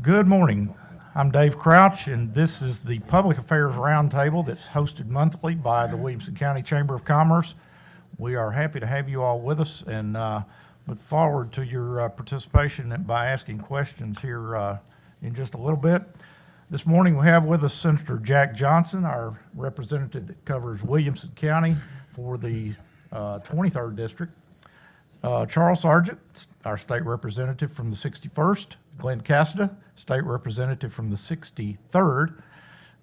Good morning. I'm Dave Crouch, and this is the Public Affairs Roundtable that's hosted monthly by the Williamson County Chamber of Commerce. We are happy to have you all with us and look forward to your participation by asking questions here in just a little bit. This morning we have with us Senator Jack Johnson, our representative that covers Williamson County for the 23rd District. Charles Sargent, our state representative from the 61st. Glenn Cassida, state representative from the 63rd.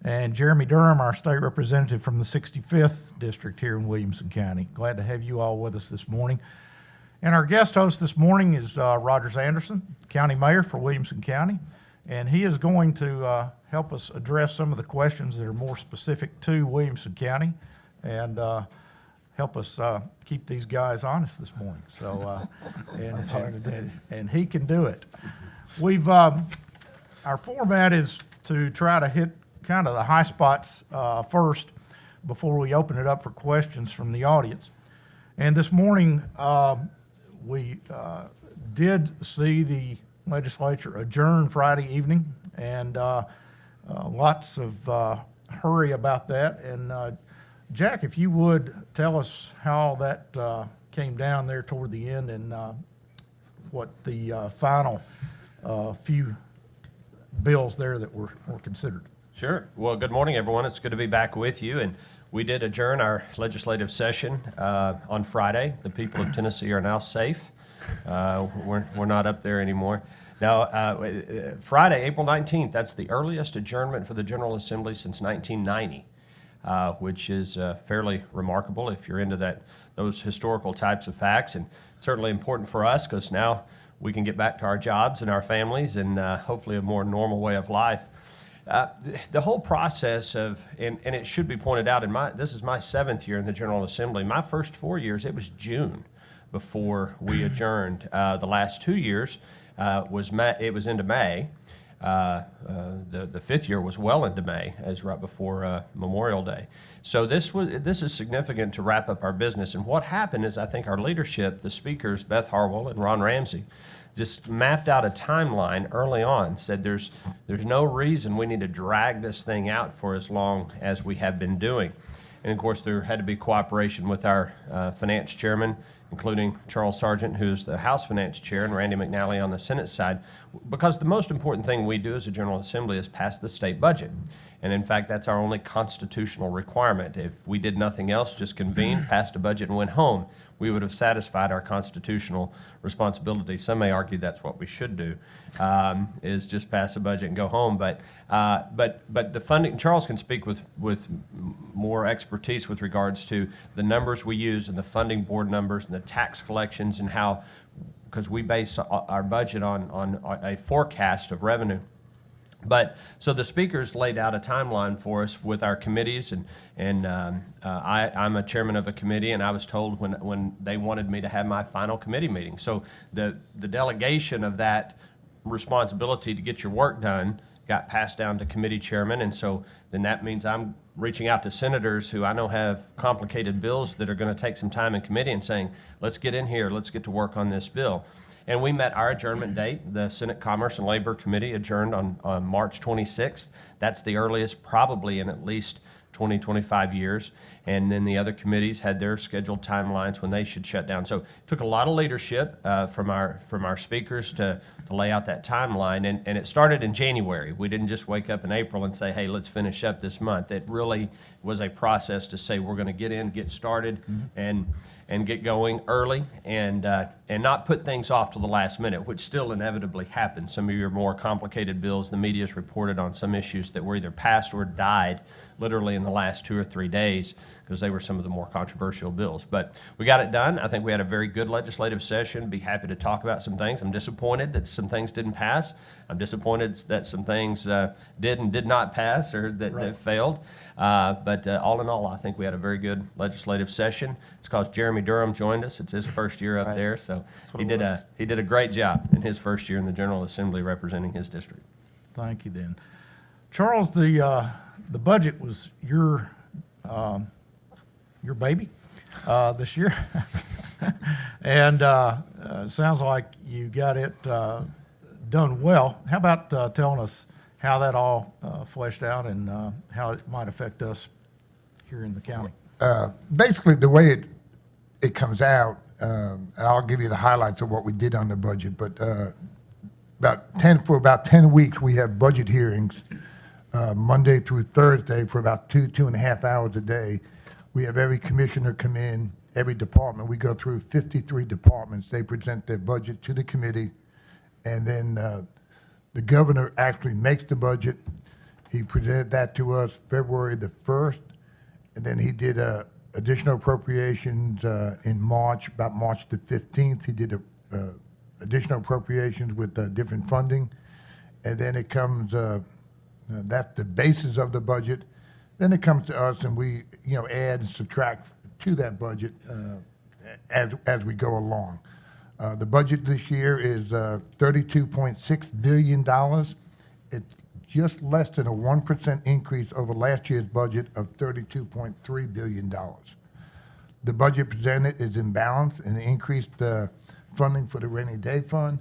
And Jeremy Durham, our state representative from the 65th District here in Williamson County. Glad to have you all with us this morning. And our guest host this morning is Rogers Anderson, County Mayor for Williamson County. And he is going to help us address some of the questions that are more specific to Williamson County and help us keep these guys honest this morning. So, and he can do it. We've our format is to try to hit kind of the high spots first before we open it up for questions from the audience. And this morning we did see the legislature adjourn Friday evening, and lots of hurry about that. And Jack, if you would tell us how that came down there toward the end and what the final few bills there that were considered. Sure. Well, good morning, everyone. It's good to be back with you. And we did adjourn our legislative session on Friday. The people of Tennessee are now safe. We're not up there anymore. Now, Friday, April 19th, that's the earliest adjournment for the General Assembly since 1990, which is fairly remarkable if you're into those historical types of facts, and certainly important for us because now we can get back to our jobs and our families and hopefully a more normal way of life. The whole process of, and it should be pointed out, this is my 7th year in the General Assembly. My first 4 years, it was June before we adjourned. The last 2 years it was into May. The 5th year was well into May, as right before Memorial Day. So this is significant to wrap up our business. And what happened is I think our leadership, the speakers, Beth Harwell and Ron Ramsey, just mapped out a timeline early on, said there's no reason we need to drag this thing out for as long as we have been doing. And of course, there had to be cooperation with our finance chairman, including Charles Sargent, who's the House Finance Chair, and Randy McNally on the Senate side, because the most important thing we do as a General Assembly is pass the state budget. And in fact, that's our only constitutional requirement. If we did nothing else, just convened, passed a budget, and went home, we would have satisfied our constitutional responsibility. Some may argue that's what we should do, is just pass a budget and go home. But the funding, Charles can speak with more expertise with regards to the numbers we use and the funding board numbers and the tax collections and how, because we base our budget on a forecast of revenue. But so the speakers laid out a timeline for us with our committees, and I'm a chairman of a committee, and I was told when they wanted me to have my final committee meeting. So the delegation of that responsibility to get your work done got passed down to committee chairman, and so then that means I'm reaching out to senators who I know have complicated bills that are going to take some time in committee and saying, let's get in here, let's get to work on this bill. And we met our adjournment date. The Senate Commerce and Labor Committee adjourned on March 26th. That's the earliest probably in at least 20, 25 years. And then the other committees had their scheduled timelines when they should shut down. So it took a lot of leadership from our speakers to lay out that timeline. And it started in January. We didn't just wake up in April and say, hey, let's finish up this month. It really was a process to say we're going to get started, and get going early and not put things off to the last minute, which still inevitably happens. Some of your more complicated bills, the media's reported on some issues that were either passed or died literally in the last 2 or 3 days because they were some of the more controversial bills. But we got it done. I think we had a very good legislative session. Be happy to talk about some things. I'm disappointed that some things didn't pass. I'm disappointed that some things did and did not pass or that failed. But all in all, I think we had a very good legislative session. It's because Jeremy Durham joined us. It's his first year up there, so he did a great job in his first year in the General Assembly representing his district. Thank you, then. Charles, the budget was your baby this year, and it sounds like you got it done well. How about telling us how that all fleshed out and how it might affect us here in the county? Basically, the way it comes out, and I'll give you the highlights of what we did on the budget, but for about 10 weeks, we have budget hearings, Monday through Thursday for about 2.5 hours a day. We have every commissioner come in, every department. We go through 53 departments. They present their budget to the committee, and then the governor actually makes the budget. He presented that to us February the 1st, and then he did additional appropriations in March, about March the 15th. He did additional appropriations with different funding. And then it comes, that's the basis of the budget. Then it comes to us and we, add and subtract to that budget as we go along. The budget this year is $32.6 billion. It's just less than a 1% increase over last year's budget of $32.3 billion. The budget presented is in balance and increased funding for the rainy day fund.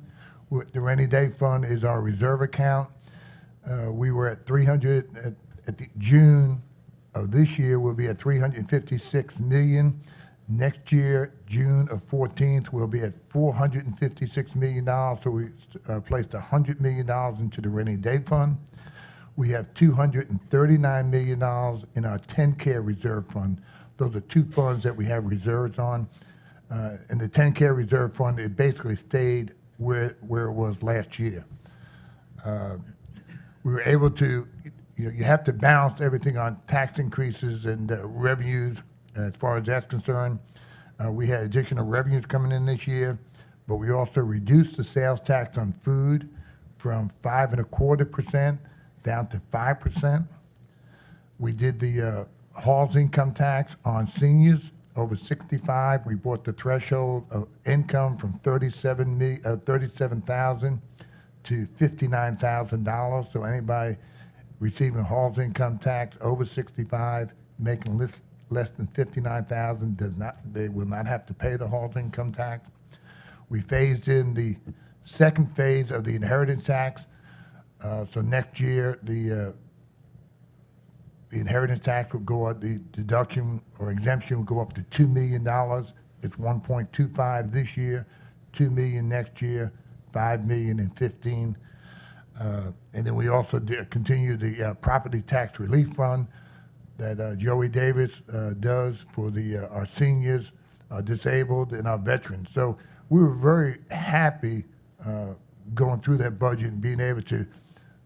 The rainy day fund is our reserve account. We were at 300 at the June of this year. We'll be at 356 million. Next year, June of 14th, we'll be at $456 million. So we placed $100 million into the rainy day fund. We have $239 million in our 10-care reserve fund. Those are two funds that we have reserves on. And the 10-care reserve fund, it basically stayed where it was last year. We were able to, you have to balance everything on tax increases and revenues as far as that's concerned. We had additional revenues coming in this year, but we also reduced the sales tax on food from 5.25% down to 5%. We did the Hall's income tax on seniors over 65. We brought the threshold of income from $37,000 to $59,000. So anybody receiving Hall's income tax over 65, making less than $59,000 they will not have to pay the Hall's income tax. We phased in the second phase of the inheritance tax. So next year, the inheritance tax will go up, the deduction or exemption will go up to $2 million. It's 1.25 this year, 2 million next year, 5 million in 15. And then we also continue the property tax relief fund that Joey Davis does for our seniors, our disabled, and our veterans. So we were very happy going through that budget and being able to.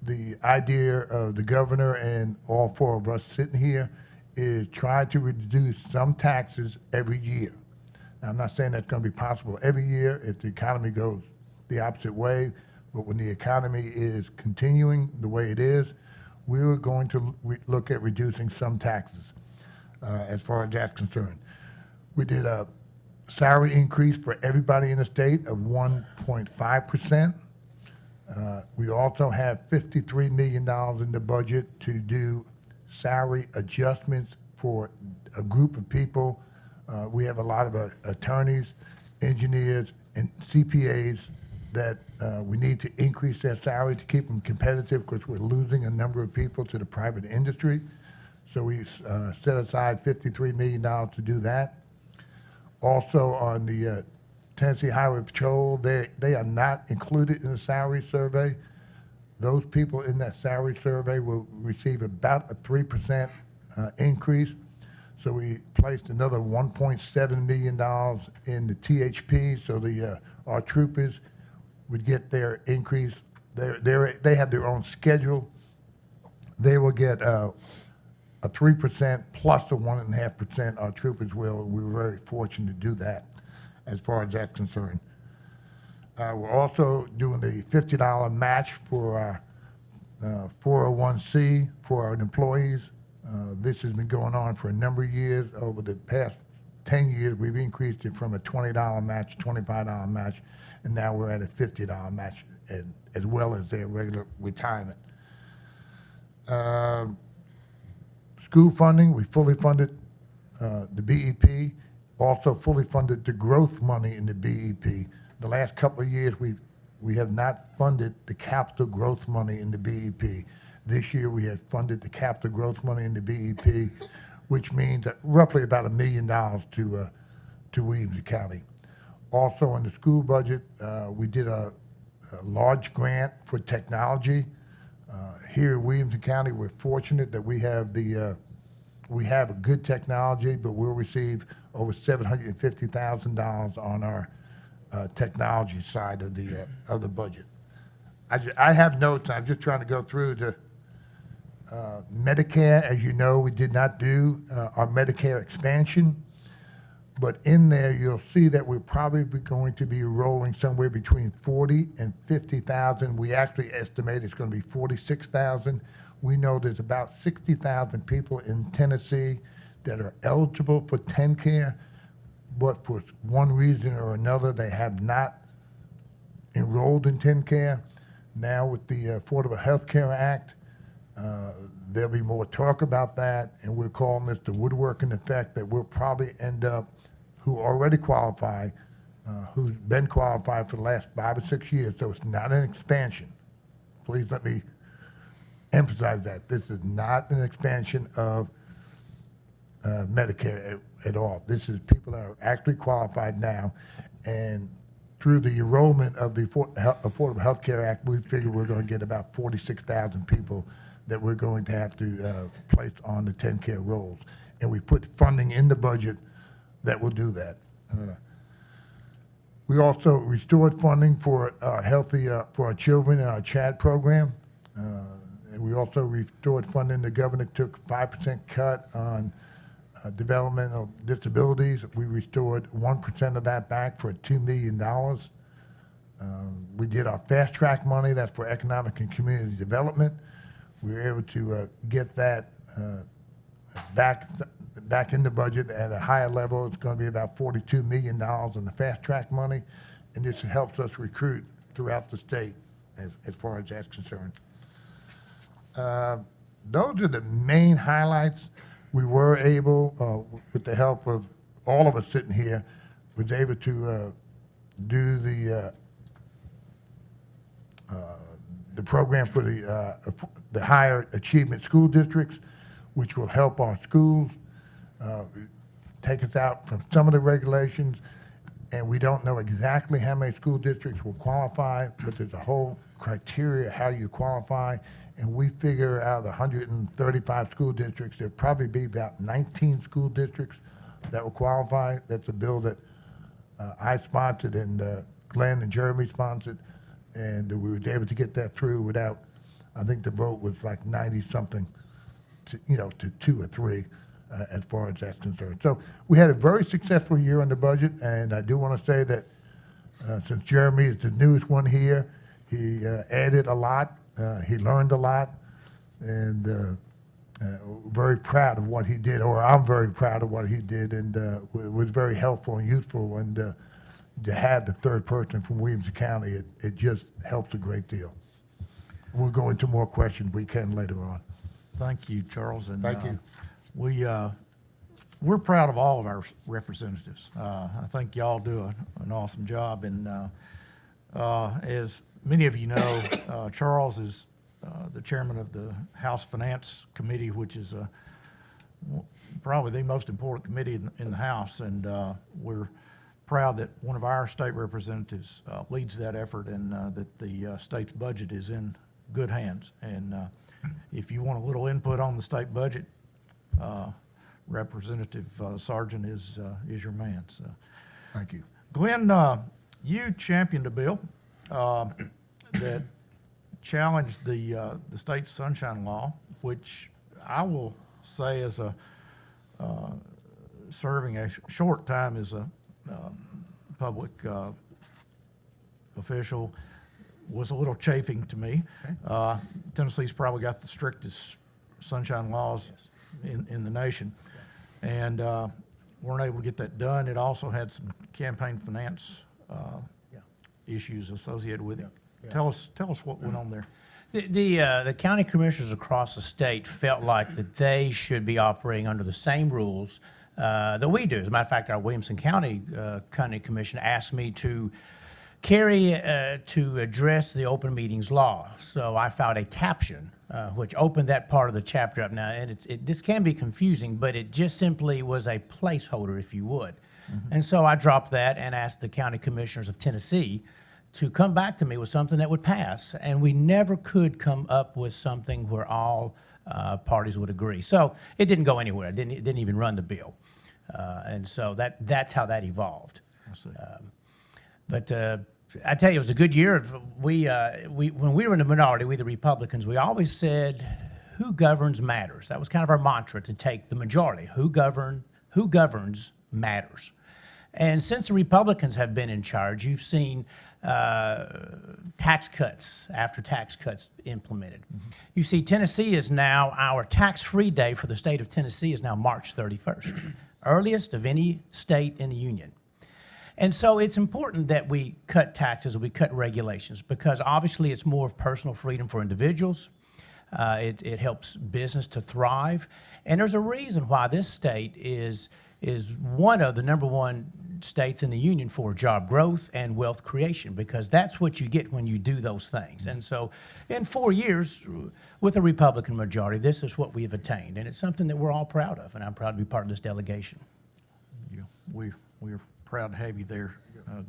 The idea of the governor and all four of us sitting here is try to reduce some taxes every year. Now, I'm not saying that's going to be possible every year if the economy goes the opposite way, but when the economy is continuing the way it is, we were going to look at reducing some taxes as far as that's concerned. We did a salary increase for everybody in the state of 1.5%. We also have $53 million in the budget to do salary adjustments for a group of people. We have a lot of attorneys, engineers, and CPAs that we need to increase their salary to keep them competitive because we're losing a number of people to the private industry. So we set aside $53 million to do that. Also on the Tennessee Highway Patrol, they are not included in the salary survey. Those people in that salary survey will receive about a 3% increase. So we placed another $1.7 million in the THP, so our troopers would get their increase. They have their own schedule. They will get a 3% plus a 1.5%. Our troopers will. We were very fortunate to do that as far as that's concerned. We're also doing the $50 match for our 401c for our employees. This has been going on for a number of years. Over the past 10 years, we've increased it from a $20 match, $25 match, and now we're at a $50 match as well as their regular retirement. School funding, we fully funded the BEP, also fully funded the growth money in the BEP. The last couple of years, we've we have not funded the capital growth money in the BEP. This year, we had funded the capital growth money in the BEP, which means that roughly about $1 million to Williamson County. Also, in the school budget, we did a large grant for technology. Here in Williamson County, we're fortunate that we have a good technology, but we'll receive over $750,000 on our technology side of the budget. I have notes. I'm just trying to go through the Medicare. As you know, we did not do our Medicare expansion, but in there you'll see that we're probably going to be enrolling somewhere between 40 and 50,000. We actually estimate it's going to be 46,000. We know there's about 60,000 people in Tennessee that are eligible for TennCare, but for one reason or another, they have not enrolled in TennCare. Now with the Affordable Health Care Act, there'll be more talk about that, and we're calling this the woodworking effect, that we'll probably end up, who already qualify, who's been qualified for the last 5 or 6 years, so it's not an expansion. Please let me emphasize that. This is not an expansion of Medicare at all. This is people that are actually qualified now, and through the enrollment of the Affordable Health Care Act, we figure we're going to get about 46,000 people that we're going to have to place on the TennCare rolls. And we put funding in the budget that will do that. We also restored funding for for our children in our CHAD program. And we also restored funding. The governor took 5% cut on developmental disabilities. We restored 1% of that back for $2 million. We did our fast track money, that's for economic and community development. We were able to get that back in the budget at a higher level. It's going to be about $42 million in the fast track money, and this helps us recruit throughout the state as far as that's concerned. Those are the main highlights. We were able, with the help of all of us sitting here, was able to do the program for the higher achievement school districts, which will help our schools, take us out from some of the regulations, and we don't know exactly how many school districts will qualify, but there's a whole criteria how you qualify, and we figure out of the 135 school districts, there'll probably be about 19 school districts that will qualify. That's a bill that I sponsored and Glenn and Jeremy sponsored, and we were able to get that through without, I think the vote was like 90-something, to 2 or 3 as far as that's concerned. So we had a very successful year on the budget, and I do want to say that since Jeremy is the newest one here, he added a lot, he learned a lot, and very proud of what he did, or I'm very proud of what he did, and was very helpful and useful, and to have the third person from Williamson County, it just helps a great deal. We'll go into more questions we can later on. Thank you, Charles. And Thank you. We're proud of all of our representatives. I think y'all do an awesome job. And as many of you know, Charles is the chairman of the House Finance Committee, which is probably the most important committee in the House. And we're proud that one of our state representatives leads that effort, and that the state's budget is in good hands. And if you want a little input on the state budget, Representative Sargent is your man. So, Thank you. Glenn, you championed a bill that challenged the state sunshine law, which I will say as a serving a short time as a public official, was a little chafing to me. Okay. Tennessee's probably got the strictest sunshine laws in the nation, and weren't able to get that done. It also had some campaign finance issues associated with it. Tell us what went on there. The county commissioners across the state felt like that they should be operating under the same rules that we do. As a matter of fact, our Williamson County Commission asked me to Kerry, to address the open meetings law. So I filed a caption, which opened that part of the chapter up now. And this can be confusing, but it just simply was a placeholder, if you would. And so I dropped that and asked the county commissioners of Tennessee to come back to me with something that would pass. And we never could come up with something where all parties would agree. So it didn't go anywhere. It didn't even run the bill. And so that's how that evolved. I see. But I tell you, it was a good year. When we were in the minority, we the Republicans, we always said, "Who governs matters." That was kind of our mantra, to take the majority. Who governs matters. And since the Republicans have been in charge, you've seen tax cuts after tax cuts implemented. You see, Tennessee is now, our tax-free day for the state of Tennessee is now March 31st, earliest of any state in the union. And so it's important that we cut taxes, we cut regulations, because obviously it's more of personal freedom for individuals. It helps business to thrive. And there's a reason why this state is one of the #1 states in the union for job growth and wealth creation, because that's what you get when you do those things. And so in 4 years, with a Republican majority, this is what we have attained. And it's something that we're all proud of, and I'm proud to be part of this delegation. Yeah, we're proud to have you there,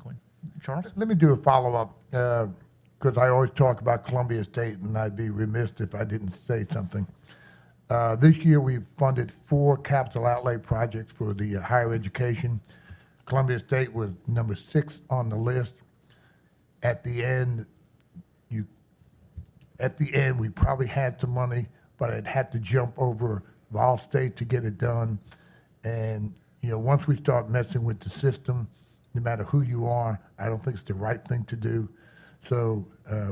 Glenn. Charles? Let me do a follow-up, because I always talk about Columbia State, and I'd be remiss if I didn't say something. This year, we've funded 4 capital outlay projects for the higher education. Columbia State was number 6 on the list. At the end, we probably had some money, but it had to jump over Vol State to get it done. And, once we start messing with the system, no matter who you are, I don't think it's the right thing to do. So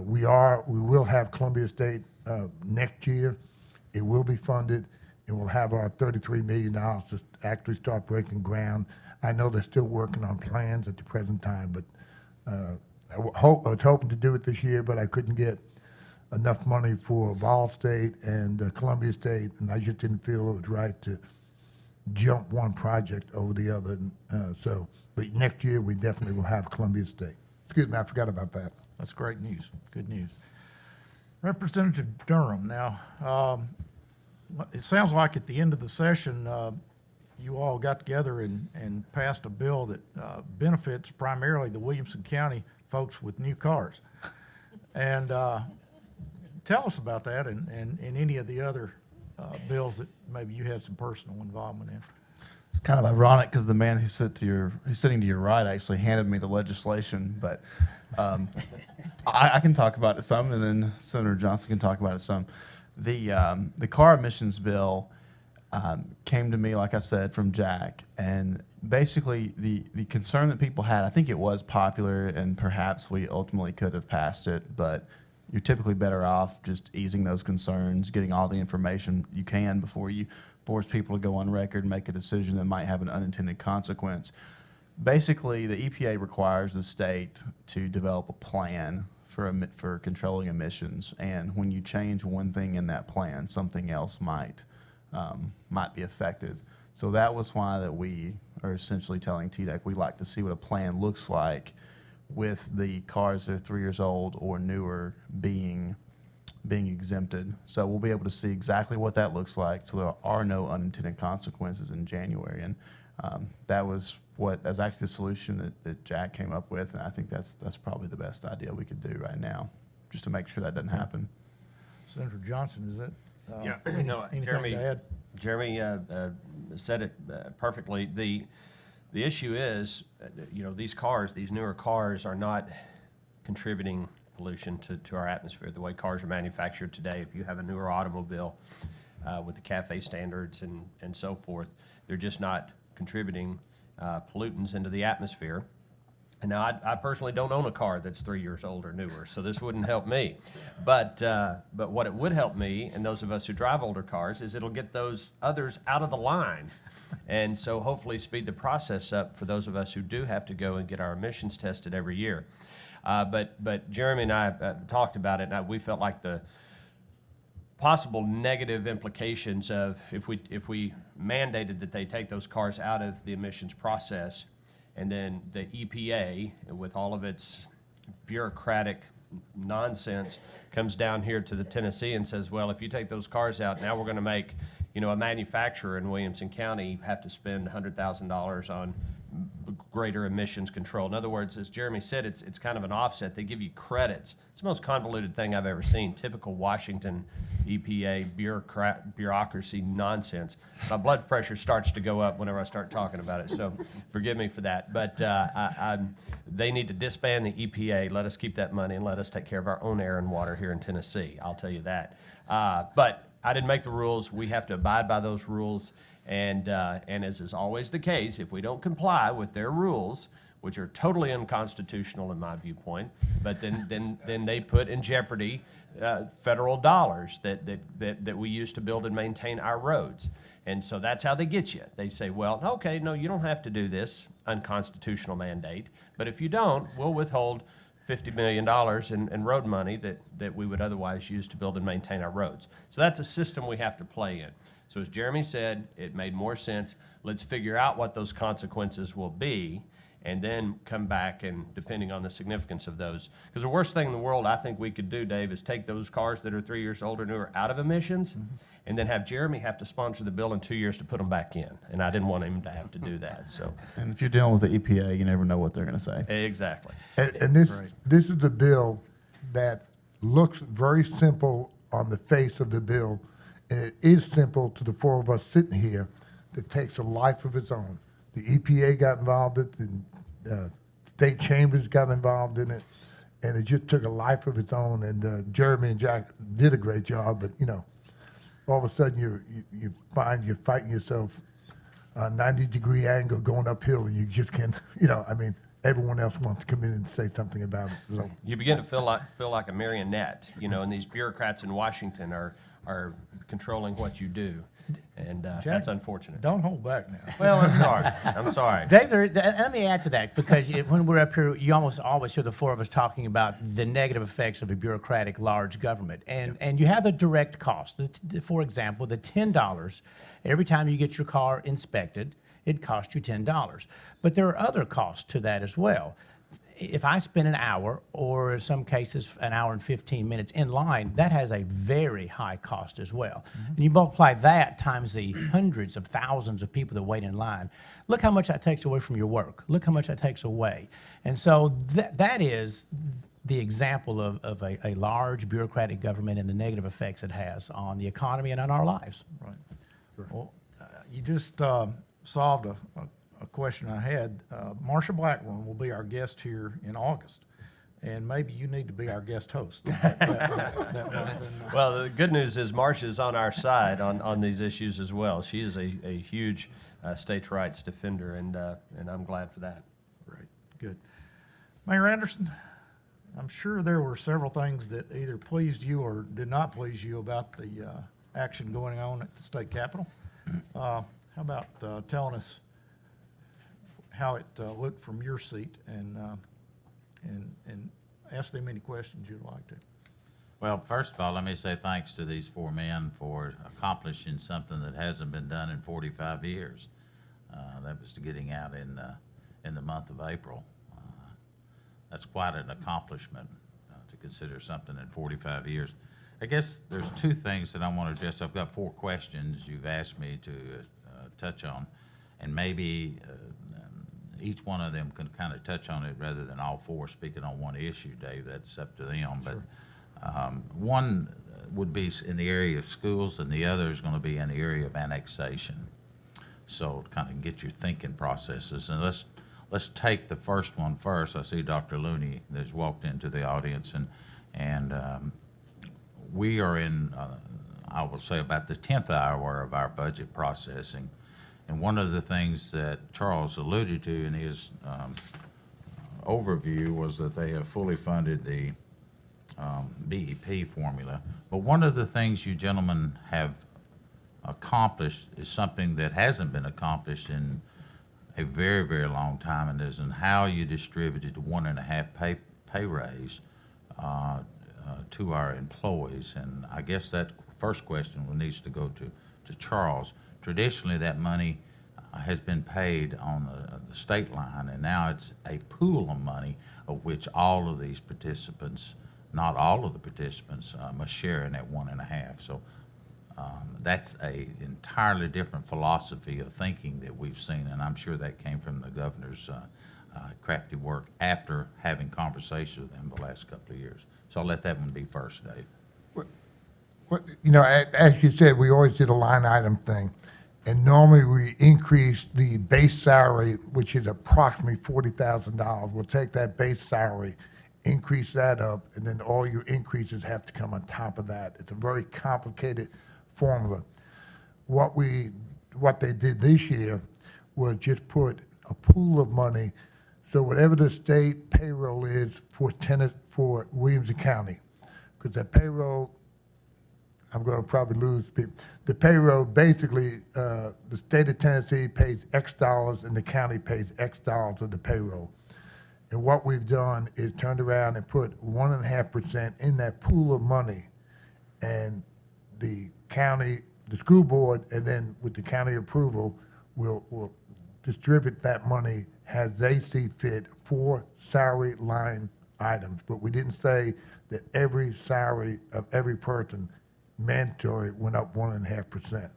we will have Columbia State next year. It will be funded, and we'll have our $33 million to actually start breaking ground. I know they're still working on plans at the present time, but I was hoping to do it this year, but I couldn't get enough money for Vol State and Columbia State, and I just didn't feel it was right to jump one project over the other. But next year, we definitely will have Columbia State. Excuse me, I forgot about that. That's great news. Good news. Representative Durham, now, it sounds like at the end of the session, you all got together and passed a bill that benefits primarily the Williamson County folks with new cars. And tell us about that and any of the other bills that maybe you had some personal involvement in. It's kind of ironic because the man who's sitting to your right actually handed me the legislation, but I can talk about it some, and then Senator Johnson can talk about it some. The car emissions bill came to me, like I said, from Jack, and basically the concern that people had, I think it was popular, and perhaps we ultimately could have passed it, but you're typically better off just easing those concerns, getting all the information you can before you force people to go on record and make a decision that might have an unintended consequence. Basically, the EPA requires the state to develop a plan for controlling emissions, and when you change one thing in that plan, something else might be affected. So that was why that we are essentially telling TDEC we'd like to see what a plan looks like with the cars that are 3 years old or newer being exempted. So we'll be able to see exactly what that looks like, so there are no unintended consequences in January. And that's actually the solution that Jack came up with, and I think that's probably the best idea we could do right now, just to make sure that doesn't happen. Senator Johnson, is that Jeremy, anything to add? Jeremy said it perfectly. The issue is, these newer cars are not contributing pollution to our atmosphere the way cars are manufactured today. If you have a newer automobile with the CAFE standards and so forth, they're just not contributing pollutants into the atmosphere. And now I personally don't own a car that's 3 years old or newer, so this wouldn't help me. But what it would help me and those of us who drive older cars is it'll get those others out of the line, and so hopefully speed the process up for those of us who do have to go and get our emissions tested every year. But Jeremy and I talked about it, and we felt like the possible negative implications of if we mandated that they take those cars out of the emissions process, and then the EPA, with all of its bureaucratic nonsense comes down here to the Tennessee and says, well, if you take those cars out, now we're going to make, a manufacturer in Williamson County have to spend $100,000 on greater emissions control. In other words, as Jeremy said, it's kind of an offset. They give you credits. It's the most convoluted thing I've ever seen. Typical Washington EPA bureaucracy nonsense. My blood pressure starts to go up whenever I start talking about it, so forgive me for that. But they need to disband the EPA, let us keep that money, and let us take care of our own air and water here in Tennessee. I'll tell you that. But I didn't make the rules. We have to abide by those rules. And as is always the case, if we don't comply with their rules, which are totally unconstitutional in my viewpoint, but then they put in jeopardy federal dollars that we use to build and maintain our roads. And so that's how they get you. They say, well, okay, no, you don't have to do this unconstitutional mandate, but if you don't, we'll withhold $50 million in road money that we would otherwise use to build and maintain our roads. So that's a system we have to play in. So as Jeremy said, it made more sense. Let's figure out what those consequences will be and then come back and depending on the significance of those. Because the worst thing in the world I think we could do, Dave, is take those cars that are 3 years old or newer out of emissions and then have Jeremy have to sponsor the bill in 2 years to put them back in. And I didn't want him to have to do that. So And if you're dealing with the EPA, you never know what they're going to say. exactly. And this is a bill that looks very simple on the face of the bill, and it is simple to the four of us sitting here, that takes a life of its own. The EPA got involved in it, the state chambers got involved in it, and it just took a life of its own. And Jeremy and Jack did a great job, but all of a sudden you find you're fighting yourself 90-degree angle going uphill, and you just can't. Everyone else wants to come in and say something about it. So. You begin to feel like a marionette, and these bureaucrats in Washington are controlling what you do, and that's unfortunate. Don't hold back now. Well, I'm sorry. I'm sorry. Dave, let me add to that, because when we're up here, you almost always hear the four of us talking about the negative effects of a bureaucratic large government. And you have the direct cost. For example, the $10 every time you get your car inspected, it costs you $10. But there are other costs to that as well. If I spend an hour, or in some cases an hour and 15 minutes in line, that has a very high cost as well. And you multiply that times the hundreds of thousands of people that wait in line. Look how much that takes away from your work. Look how much that takes away. And so that is the example of a large bureaucratic government and the negative effects it has on the economy and on our lives. Right. Well, you just solved a question I had. Marsha Blackburn will be our guest here in August, and maybe you need to be our guest host. That month. Well, the good news is Marcia's on our side on these issues as well. She is a huge states' rights defender, and I'm glad for that. Right, good. Mayor Anderson, I'm sure there were several things that either pleased you or did not please you about the action going on at the state capitol. How about telling us how it looked from your seat, and ask them any questions you'd like to. Well, first of all, let me say thanks to these four men for accomplishing something that hasn't been done in 45 years. That was getting out in the month of April. That's quite an accomplishment to consider something in 45 years. I guess there's two things that I want to address. I've got four questions you've asked me to touch on, and maybe each one of them can kind of touch on it rather than all four speaking on one issue, Dave. That's up to them. Sure. But one would be in the area of schools, and the other is going to be in the area of annexation. So to kind of get your thinking processes. And let's take the first one first. I see Dr. Looney that's walked into the audience, and we are in, I will say, about the 10th hour of our budget processing. And one of the things that Charles alluded to in his overview was that they have fully funded the BEP formula. But one of the things you gentlemen have accomplished is something that hasn't been accomplished in a very, very long time, and is in how you distributed 1.5 pay raise to our employees. And I guess that first question needs to go to Charles. Traditionally, that money has been paid on the state line, and now it's a pool of money of which all of these participants, not all of the participants, must share in that 1.5. So that's a entirely different philosophy of thinking that we've seen, and I'm sure that came from the governor's crafty work after having conversations with them the last couple of years. So I'll let that one be first, Dave. As you said, we always did a line item thing. And normally we increase the base salary, which is approximately $40,000. We'll take that base salary, increase that up, and then all your increases have to come on top of that. It's a very complicated formula. What they did this year was just put a pool of money, so whatever the state payroll is for Williamson County, because that payroll, I'm going to probably lose people. The payroll, basically, the state of Tennessee pays X dollars and the county pays X dollars of the payroll. And what we've done is turned around and put 1.5% in that pool of money, and the county, the school board, and then with the county approval, will distribute that money as they see fit for salary line items. But we didn't say that every salary of every person mandatory went up 1.5%.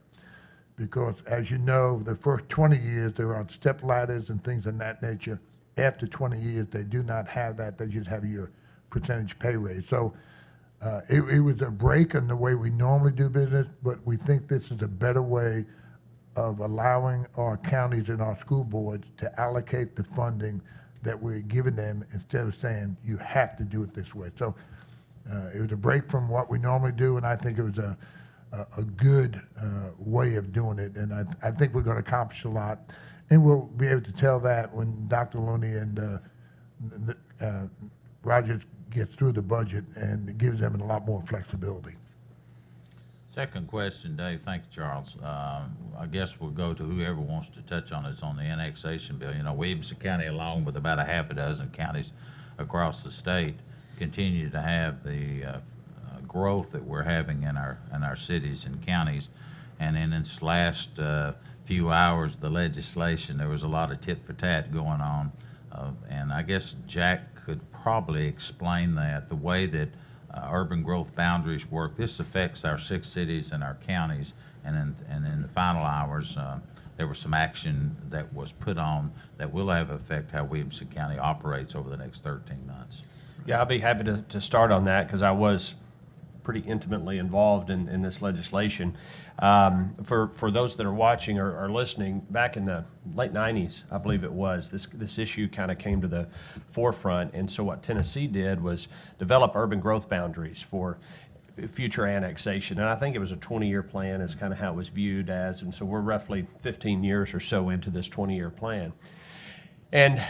Because as you know, the first 20 years, they're on step ladders and things of that nature. After 20 years, they do not have that. They just have your percentage pay raise. So it was a break in the way we normally do business, but we think this is a better way of allowing our counties and our school boards to allocate the funding that we're giving them instead of saying you have to do it this way. So it was a break from what we normally do, and I think it was a good way of doing it, and I think we're going to accomplish a lot. And we'll be able to tell that when Dr. Looney and Rogers gets through the budget, and it gives them a lot more flexibility. Second question, Dave. Thank you, Charles. I guess we'll go to whoever wants to touch on it on the annexation bill. You know, Williamson County, along with about a half a dozen counties across the state, continue to have the growth that we're having in our cities and counties. And in this last few hours of the legislation, there was a lot of tit for tat going on. And I guess Jack could probably explain that, the way that urban growth boundaries work. This affects our 6 cities and our counties. And in the final hours, there was some action that was put on that will have effect how Williamson County operates over the next 13 months. Yeah, I'll be happy to start on that because I was pretty intimately involved in this legislation. For those that are watching or listening, back in the late 90s, I believe it was, this issue kind of came to the forefront. And so what Tennessee did was develop urban growth boundaries for future annexation. And I think it was a 20-year plan is kind of how it was viewed as. And so we're roughly 15 years or so into this 20-year plan. And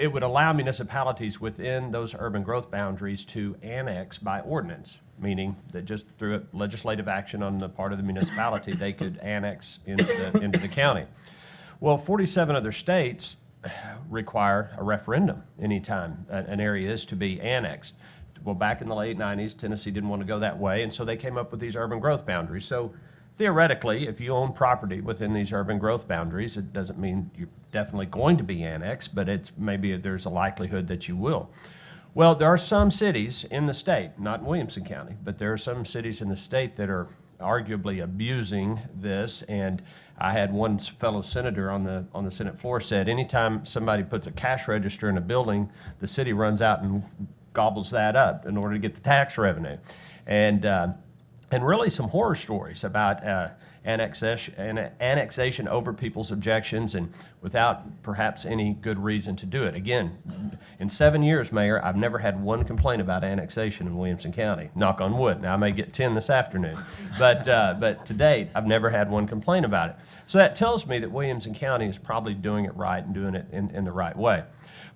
it would allow municipalities within those urban growth boundaries to annex by ordinance, meaning that just through a legislative action on the part of the municipality, they could annex into the county. Well, 47 other states require a referendum anytime an area is to be annexed. Well, back in the late 90s, Tennessee didn't want to go that way, and so they came up with these urban growth boundaries. So theoretically, if you own property within these urban growth boundaries, it doesn't mean you're definitely going to be annexed, but it's maybe there's a likelihood that you will. Well, there are some cities in the state, not in Williamson County, but there are some cities in the state that are arguably abusing this. And I had one fellow senator on the Senate floor said, anytime somebody puts a cash register in a building, the city runs out and gobbles that up in order to get the tax revenue. And really some horror stories about annexation over people's objections and without perhaps any good reason to do it. Again, in 7 years, Mayor, I've never had one complaint about annexation in Williamson County. Knock on wood. Now, I may get 10 this afternoon. But to date, I've never had one complaint about it. So that tells me that Williamson County is probably doing it right and doing it in the right way.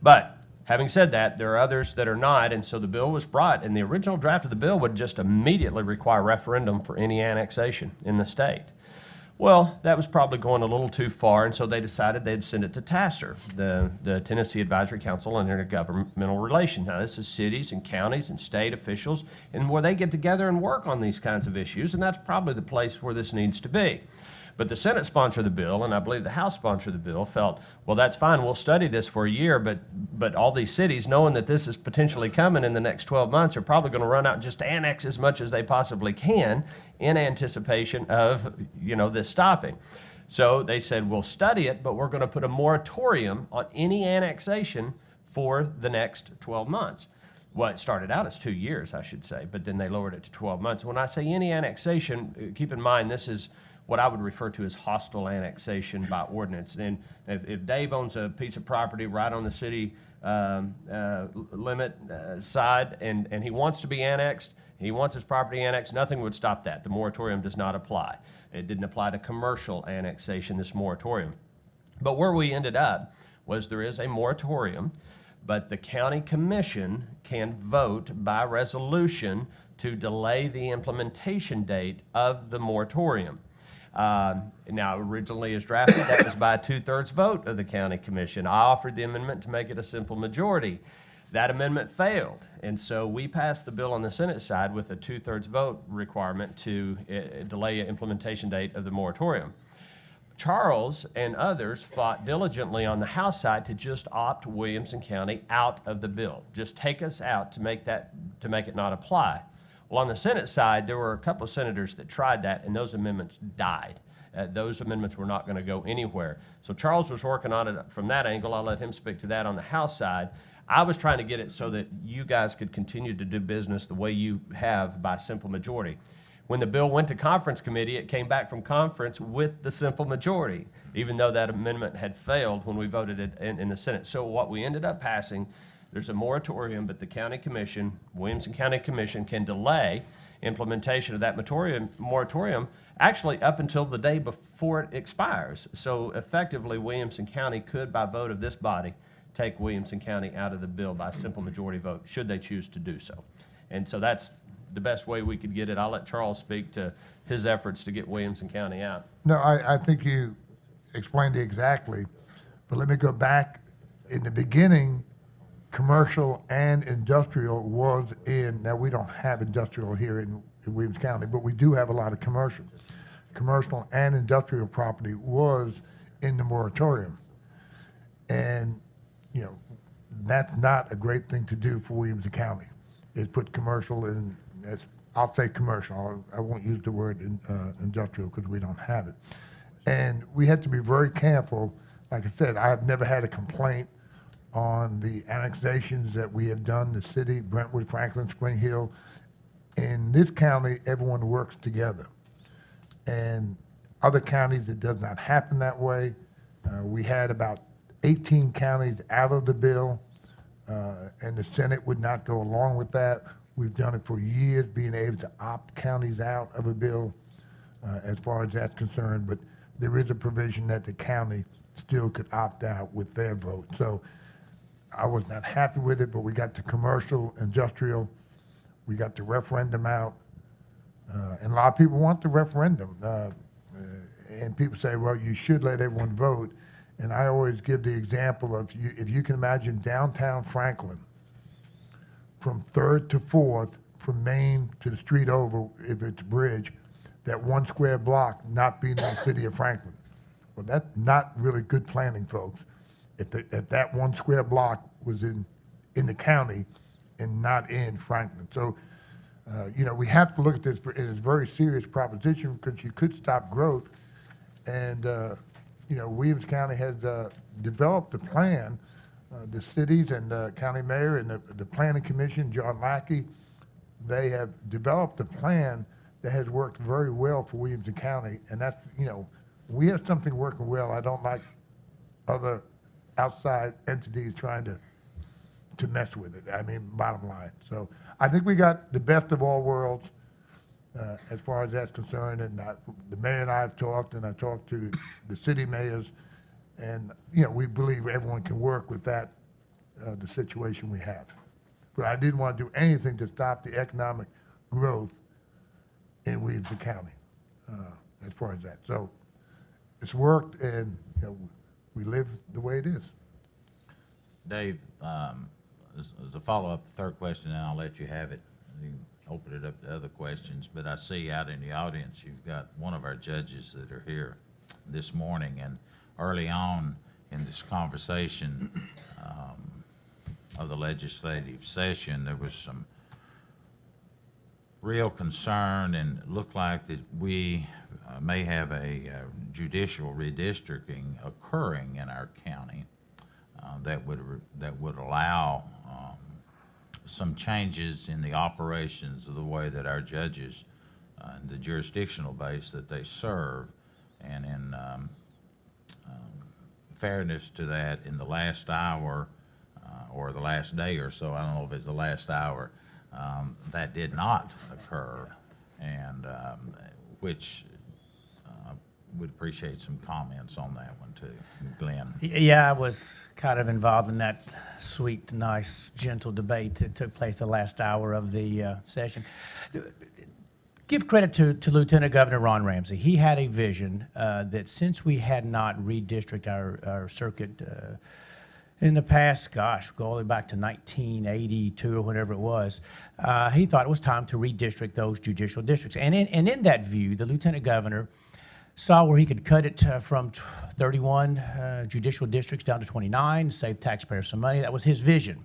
But having said that, there are others that are not, and so the bill was brought, and the original draft of the bill would just immediately require referendum for any annexation in the state. Well, that was probably going a little too far, and so they decided they'd send it to TASER, the Tennessee Advisory Council on Intergovernmental Relations. Now, this is cities and counties and state officials, and where they get together and work on these kinds of issues, and that's probably the place where this needs to be. But the Senate sponsored the bill, and I believe the House sponsored the bill, felt, well, that's fine, we'll study this for a year, but all these cities, knowing that this is potentially coming in the next 12 months, are probably going to run out and just annex as much as they possibly can in anticipation of, this stopping. So they said, we'll study it, but we're going to put a moratorium on any annexation for the next 12 months. Well, it started out as 2 years, I should say, but then they lowered it to 12 months. When I say any annexation, keep in mind this is what I would refer to as hostile annexation by ordinance. And if Dave owns a piece of property right on the city limit side and he wants to be annexed, he wants his property annexed, nothing would stop that. The moratorium does not apply. It didn't apply to commercial annexation, this moratorium. But where we ended up was there is a moratorium, but the county commission can vote by resolution to delay the implementation date of the moratorium. Now, originally as drafted, that was by a 2/3 vote of the county commission. I offered the amendment to make it a simple majority. That amendment failed, and so we passed the bill on the Senate side with a 2/3 vote requirement to delay an implementation date of the moratorium. Charles and others fought diligently on the House side to just opt Williamson County out of the bill. Just take us out to make it not apply. Well, on the Senate side, there were a couple of senators that tried that, and those amendments died. Those amendments were not going to go anywhere. So Charles was working on it from that angle. I'll let him speak to that on the House side. I was trying to get it so that you guys could continue to do business the way you have by simple majority. When the bill went to conference committee, it came back from conference with the simple majority, even though that amendment had failed when we voted it in the Senate. So what we ended up passing, there's a moratorium, but the county commission, Williamson County Commission, can delay implementation of that moratorium actually up until the day before it expires. So effectively, Williamson County could, by vote of this body, take Williamson County out of the bill by simple majority vote, should they choose to do so. And so that's the best way we could get it. I'll let Charles speak to his efforts to get Williamson County out. No, I think you explained it exactly, but let me go back. In the beginning, commercial and industrial was in, now we don't have industrial here in Williams County, but we do have a lot of commercial. Commercial and industrial property was in the moratorium. And, that's not a great thing to do for Williamson County, is put commercial in, I'll say commercial, I won't use the word industrial because we don't have it. And we have to be very careful. Like I said, I have never had a complaint on the annexations that we have done, the city, Brentwood, Franklin, Spring Hill. In this county, everyone works together. And other counties, it does not happen that way. We had about 18 counties out of the bill, and the Senate would not go along with that. We've done it for years, being able to opt counties out of a bill as far as that's concerned, but there is a provision that the county still could opt out with their vote. So I was not happy with it, but we got the commercial, industrial, we got the referendum out, and a lot of people want the referendum. And people say, well, you should let everyone vote. And I always give the example of, if you can imagine downtown Franklin, from 3rd to 4th, from Main to the street over, if it's a bridge, that 1 square block not being in the city of Franklin. Well, that's not really good planning, folks. If that 1 square block was in the county and not in Franklin. So, we have to look at this, it is a very serious proposition because you could stop growth. And, Williams County has developed a plan. The cities and the county mayor and the planning commission, John Lackey, they have developed a plan that has worked very well for Williamson County. And that's, we have something working well. I don't like other outside entities trying to mess with it. I mean, bottom line. So I think we got the best of all worlds as far as that's concerned. And the mayor and I have talked, and I talked to the city mayors. And, we believe everyone can work with that, the situation we have. But I didn't want to do anything to stop the economic growth in Williamson County, as far as that. So it's worked, and, we live the way it is. Dave, as a follow-up, the third question, and I'll let you have it. You can open it up to other questions, but I see out in the audience, you've got one of our judges that are here this morning, and early on in this conversation of the legislative session, there was some real concern and it looked like that we may have a judicial redistricting occurring in our county that would allow some changes in the operations of the way that our judges and the jurisdictional base that they serve. And in fairness to that, in the last hour or the last day or so, I don't know if it's the last hour, that did not occur, and which would appreciate some comments on that one too. Glenn? Yeah, I was kind of involved in that sweet, nice, gentle debate that took place the last hour of the session. Give credit to Lieutenant Governor Ron Ramsey. He had a vision that since we had not redistricted our circuit in the past, gosh, go all the way back to 1982 or whatever it was, he thought it was time to redistrict those judicial districts. And in that view, the Lieutenant Governor saw where he could cut it from 31 judicial districts down to 29, save taxpayers some money. That was his vision.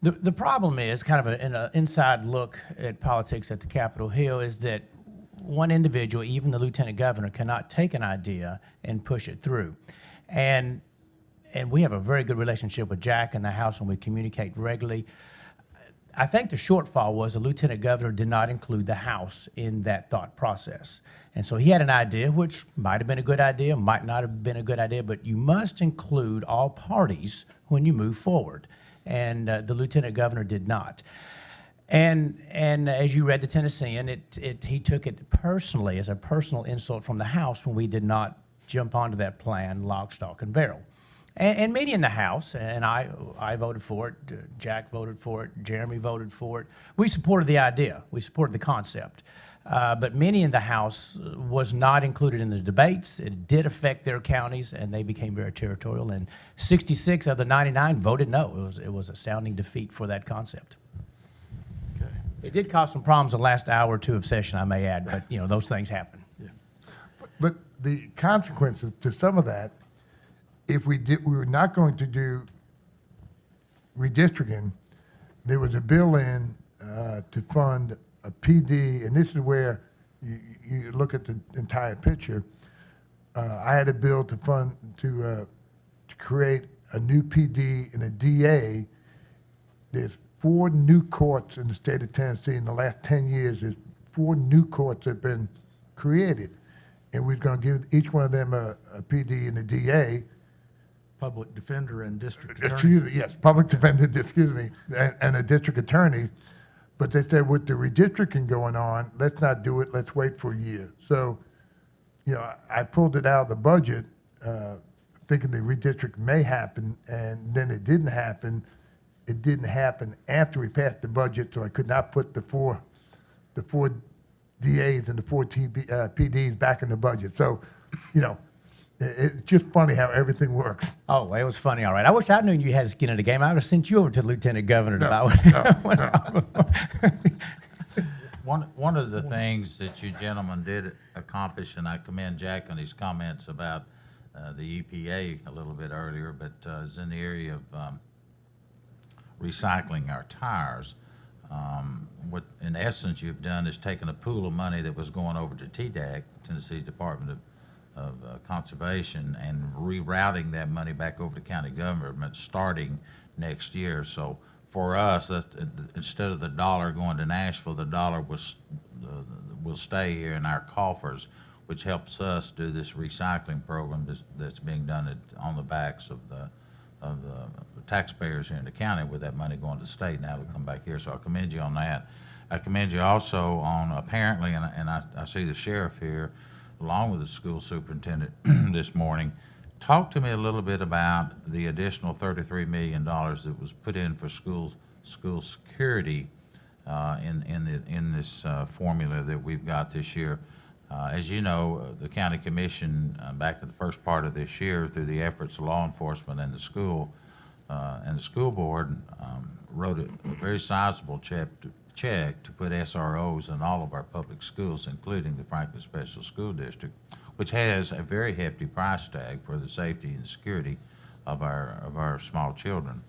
The problem is, kind of an inside look at politics at the Capitol Hill, is that one individual, even the lieutenant governor, cannot take an idea and push it through. And we have a very good relationship with Jack in the House, and we communicate regularly. I think the shortfall was the lieutenant governor did not include the House in that thought process. And so he had an idea, which might have been a good idea, might not have been a good idea, but you must include all parties when you move forward. And the lieutenant governor did not. And as you read the Tennessean, he took it personally as a personal insult from the House when we did not jump onto that plan, lock, stock, and barrel. And many in the House, and I voted for it, Jack voted for it, Jeremy voted for it. We supported the idea. We supported the concept. But many in the House was not included in the debates. It did affect their counties, and they became very territorial. And 66 of the 99 voted no. It was a sounding defeat for that concept. Okay. It did cause some problems the last hour or two of session, I may add, but those things happen. But the consequences to some of that, if we were not going to do redistricting, there was a bill in to fund a PD, and this is where you look at the entire picture. I had a bill to fund to create a new PD and a DA. There's 4 new courts in the state of Tennessee in the last 10 years. There's 4 new courts that have been created, and we're going to give each one of them a PD and a DA. Public defender and district attorney. Excuse me, yes, public defender, excuse me, and a district attorney. But they said with the redistricting going on, let's not do it, let's wait for a year. So, I pulled it out of the budget, thinking the redistrict may happen, and then it didn't happen. It didn't happen after we passed the budget, so I could not put the four DAs and the 4 PDs back in the budget. So, it's just funny how everything works. Oh, it was funny, all right. I wish I knew you had skin in the game. I would have sent you over to the lieutenant governor. One of the things that you gentlemen did accomplish, and I commend Jack on his comments about the EPA a little bit earlier, but is in the area of recycling our tires. What, in essence, you've done is taken a pool of money that was going over to TDAC, Tennessee Department of Conservation, and rerouting that money back over to county government starting next year. So for us, instead of the dollar going to Nashville, the dollar will stay here in our coffers, which helps us do this recycling program that's being done on the backs of the taxpayers here in the county, with that money going to the state. Now it'll come back here. So I commend you on that. I commend you also on apparently, and I see the sheriff here, along with the school superintendent this morning. Talk to me a little bit about the additional $33 million that was put in for school security in this formula that we've got this year. As you know, the county commission back at the first part of this year, through the efforts of law enforcement and the school board, wrote a very sizable check to put SROs in all of our public schools, including the Franklin Special School District. which has a very hefty price tag for the safety and security of our small children.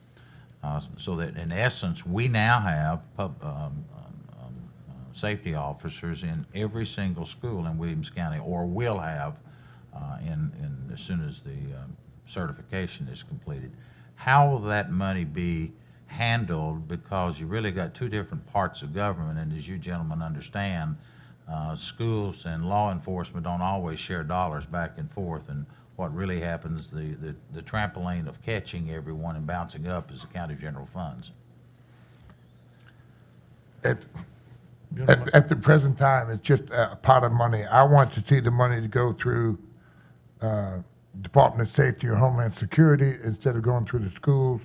So that in essence, we now have safety officers in every single school in Williamson County, or will have as soon as the certification is completed. How will that money be handled? Because you really got two different parts of government, and as you gentlemen understand, schools and law enforcement don't always share dollars back and forth, and what really happens, the trampoline of catching everyone and bouncing up is the county general funds. At the present time, it's just a pot of money. I want to see the money to go through Department of Safety or Homeland Security instead of going through the schools,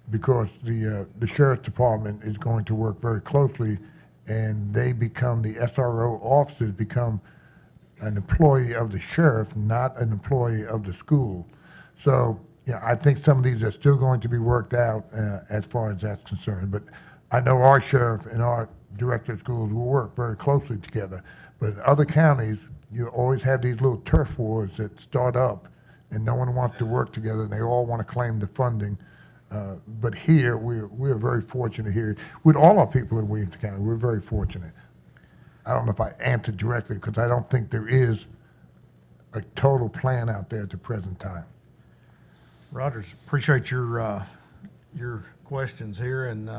because the Sheriff's Department is going to work very closely, and they become, the SRO officers become an employee of the sheriff, not an employee of the school. So, I think some of these are still going to be worked out as far as that's concerned. But I know our sheriff and our director of schools will work very closely together. But in other counties, you always have these little turf wars that start up, and no one wants to work together, and they all want to claim the funding. But here, we're very fortunate here. With all our people in Williamson County, we're very fortunate. I don't know if I answered directly, because I don't think there is a total plan out there at the present time. Rogers, appreciate your questions here, and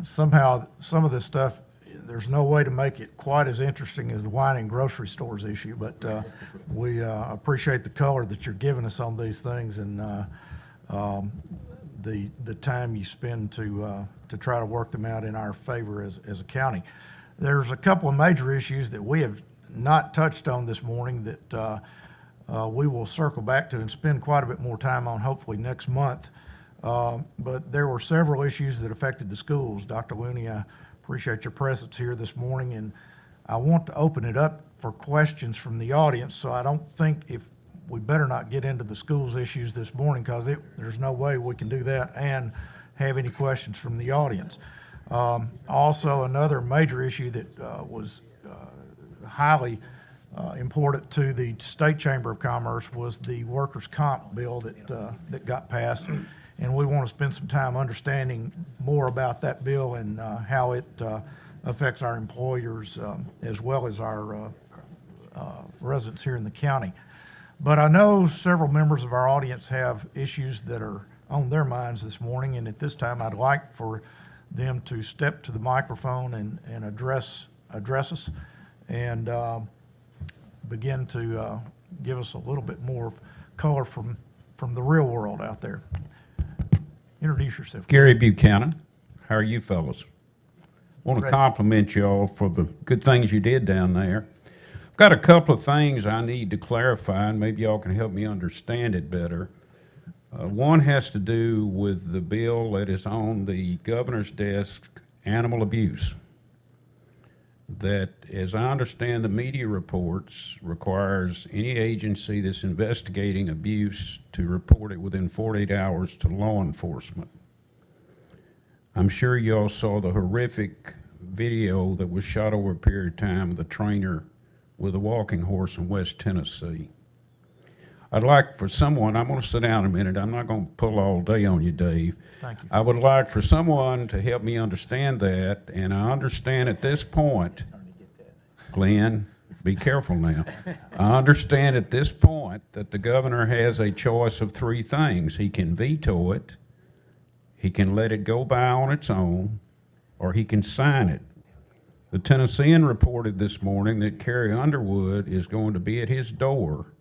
somehow some of this stuff, there's no way to make it quite as interesting as the wine and grocery stores issue, but we appreciate the color that you're giving us on these things, and the time you spend to try to work them out in our favor as a county. There's a couple of major issues that we have not touched on this morning that we will circle back to and spend quite a bit more time on hopefully next month. But there were several issues that affected the schools. Dr. Looney, I appreciate your presence here this morning, and I want to open it up for questions from the audience, so I don't think we better not get into the schools issues this morning, because there's no way we can do that and have any questions from the audience. Also, another major issue that was highly important to the State Chamber of Commerce was the workers' comp bill that got passed. And we want to spend some time understanding more about that bill and how it affects our employers as well as our residents here in the county. But I know several members of our audience have issues that are on their minds this morning, and at this time I'd like for them to step to the microphone and address us and begin to give us a little bit more color from the real world out there. Introduce yourself. Gary Buchanan. How are you fellas? Want to compliment you all for the good things you did down there. I've got a couple of things I need to clarify, and maybe y'all can help me understand it better. One has to do with the bill that is on the governor's desk, animal abuse. That, as I understand the media reports, requires any agency that's investigating abuse to report it within 48 hours to law enforcement. I'm sure you all saw the horrific video that was shot over a period of time of the trainer with a walking horse in West Tennessee. I'd like for someone, I'm going to sit down a minute, I'm not going to pull all day on you, Dave. Thank you. I would like for someone to help me understand that, and I understand at this point, Glenn, be careful now. I understand at this point that the governor has a choice of three things. He can veto it, he can let it go by on its own, or he can sign it. The Tennessean reported this morning that Carrie Underwood is going to be at his door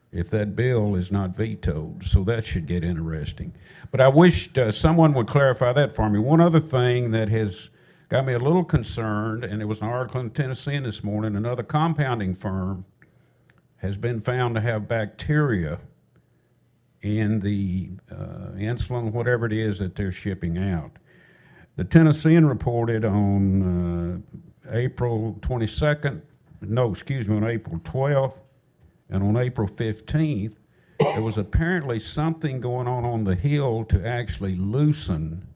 if that bill is not vetoed, so that should get interesting. But I wish someone would clarify that for me. One other thing that has got me a little concerned, and it was an article in Tennessean this morning, another compounding firm has been found to have bacteria in the insulin, whatever it is that they're shipping out. The Tennessean reported on April 22nd, on April 12th, and on April 15th, there was apparently something going on the Hill to actually loosen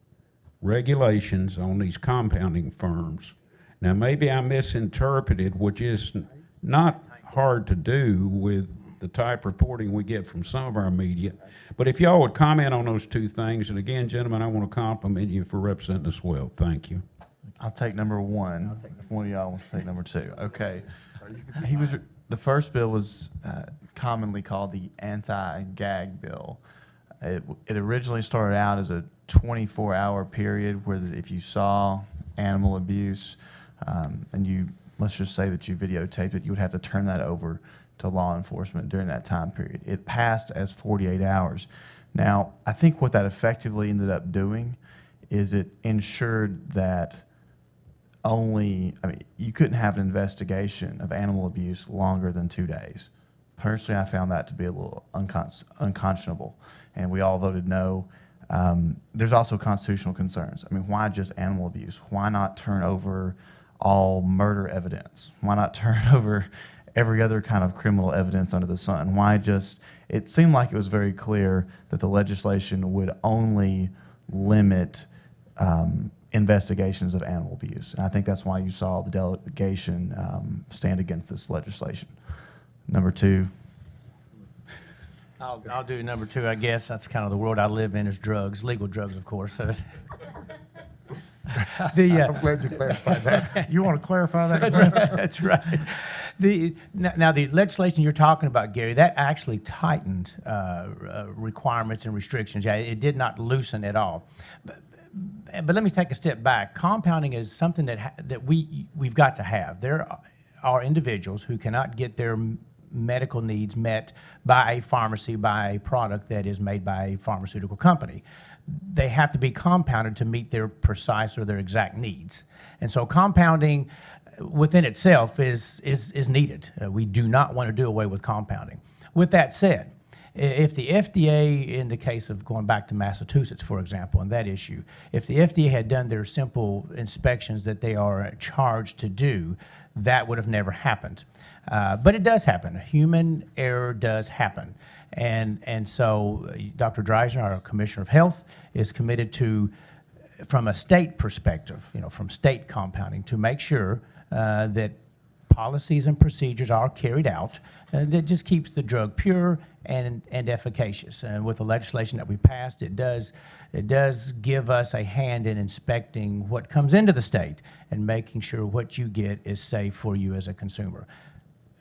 regulations on these compounding firms. Now, maybe I misinterpreted, which is not hard to do with the type reporting we get from some of our media. But if y'all would comment on those two things, and again, gentlemen, I want to compliment you for representing us well. Thank you. I'll take number one. If one of y'all wants to take number two. Okay. The first bill was commonly called the anti-gag bill. It originally started out as a 24-hour period where if you saw animal abuse and let's just say that you videotaped it, you would have to turn that over to law enforcement during that time period. It passed as 48 hours. Now, I think what that effectively ended up doing is it ensured that you couldn't have an investigation of animal abuse longer than 2 days. Personally, I found that to be a little unconscionable, and we all voted no. There's also constitutional concerns. I mean, why just animal abuse? Why not turn over all murder evidence? Why not turn over every other kind of criminal evidence under the sun? It seemed like it was very clear that the legislation would only limit investigations of animal abuse. And I think that's why you saw the delegation stand against this legislation. Number two. I'll do number two, I guess. That's kind of the world I live in, is drugs, legal drugs, of course. So I'm glad you clarified that. You want to clarify that? That's right. Now, the legislation you're talking about, Gary, that actually tightened requirements and restrictions. Yeah, it did not loosen at all. But let me take a step back. Compounding is something that we've got to have. There are individuals who cannot get their medical needs met by a pharmacy, by a product that is made by a pharmaceutical company. They have to be compounded to meet their precise or their exact needs. And so compounding within itself is needed. We do not want to do away with compounding. With that said, if the FDA, in the case of going back to Massachusetts, for example, on that issue, if the FDA had done their simple inspections that they are charged to do, that would have never happened. But it does happen. Human error does happen. And so Dr. Dreisner, our Commissioner of Health, is committed to, from a state perspective, from state compounding, to make sure that policies and procedures are carried out that just keeps the drug pure and efficacious. And with the legislation that we passed, it does give us a hand in inspecting what comes into the state and making sure what you get is safe for you as a consumer.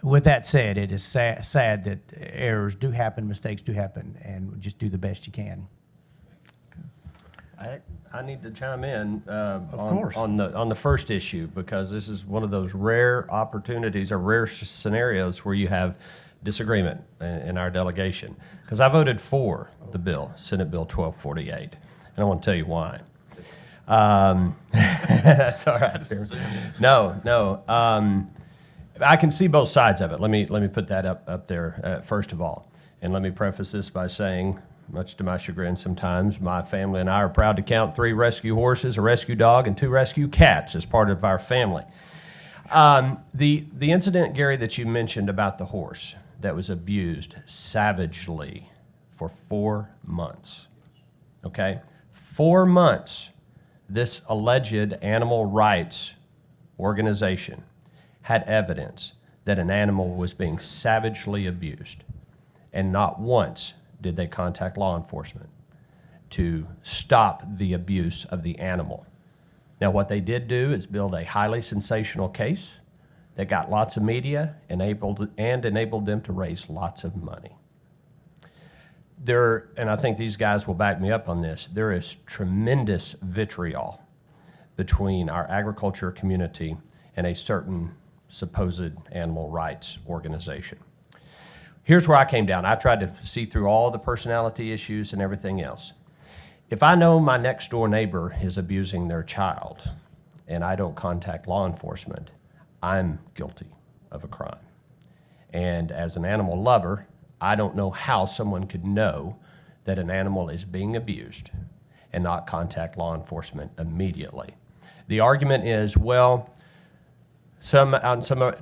With that said, it is sad that errors do happen, mistakes do happen, and just do the best you can. I need to chime in course. on the first issue, because this is one of those rare opportunities or rare scenarios where you have disagreement in our delegation. Because I voted for the bill, Senate Bill 1248, and I want to tell you why. That's all right. No. I can see both sides of it. Let me put that up there first of all, and let me preface this by saying, much to my chagrin sometimes, my family and I are proud to count 3 rescue horses, a rescue dog, and 2 rescue cats as part of our family. The incident, Gary, that you mentioned about the horse that was abused savagely for 4 months, okay? 4 months, this alleged animal rights organization had evidence that an animal was being savagely abused, and not once did they contact law enforcement to stop the abuse of the animal. Now, what they did do is build a highly sensational case that got lots of media and enabled them to raise lots of money. And I think these guys will back me up on this, there is tremendous vitriol between our agriculture community and a certain supposed animal rights organization. Here's where I came down. I tried to see through all the personality issues and everything else. If I know my next door neighbor is abusing their child and I don't contact law enforcement, I'm guilty of a crime. And as an animal lover, I don't know how someone could know that an animal is being abused and not contact law enforcement immediately. The argument is, well,